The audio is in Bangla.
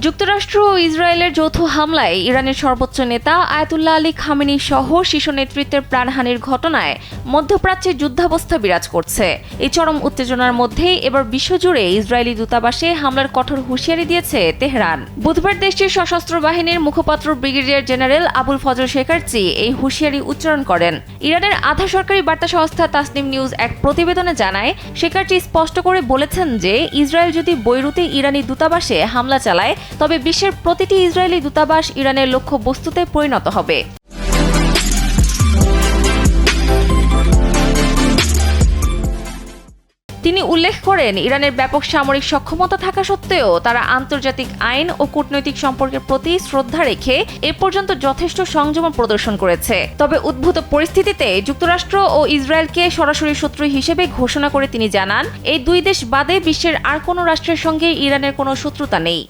যুক্তরাষ্ট্র ও ইসরায়েলের যৌথ হামলায় ইরানের সর্বোচ্চ নেতা আয়াতুল্লাহ আলী খামেনি সহ শীর্ষ নেতৃত্বের প্রাণহানির ঘটনায় মধ্যপ্রাচ্যে যুদ্ধাবস্থা বিরাজ করছে। এই চরম উত্তেজনার মধ্যেই এবার বিশ্বজুড়ে ইসরায়েলি দূতাবাসে হামলার কঠোর হুঁশিয়ারি দিয়েছে তেহরান। বুধবার দেশটির সশস্ত্র বাহিনীর মুখপাত্র ব্রিগেডিয়ার জেনারেল আবুল ফজল শেখার্চি এই হুঁশিয়ারি উচ্চারণ করেন। ইরানের আধা সরকারি বার্তা সংস্থা তাসনিম নিউজ এক প্রতিবেদনে জানায়, শেখার্চি স্পষ্ট করে বলেছেন যে ইসরায়েল যদি বৈরুতে ইরানি দূতাবাসে হামলা চালায় তবে বিশ্বের প্রতিটি ইসরায়েলি দূতাবাস ইরানের লক্ষ্যবস্তুতে পরিণত হবে। তিনি উল্লেখ করেন, ইরানের ব্যাপক সামরিক সক্ষমতা থাকা সত্ত্বেও তারা আন্তর্জাতিক আইন ও কূটনৈতিক সম্পর্কের প্রতি শ্রদ্ধা রেখে এ পর্যন্ত যথেষ্ট সংযম প্রদর্শন করেছে। তবে উদ্ভূত পরিস্থিতিতে যুক্তরাষ্ট্র ও ইসরায়েলকে সরাসরি শত্রু হিসেবে ঘোষণা করে তিনি জানান, এই দুই দেশ বাদে বিশ্বের আর কোনো রাষ্ট্রের সঙ্গে ইরানের কোনো শত্রুতা নেই।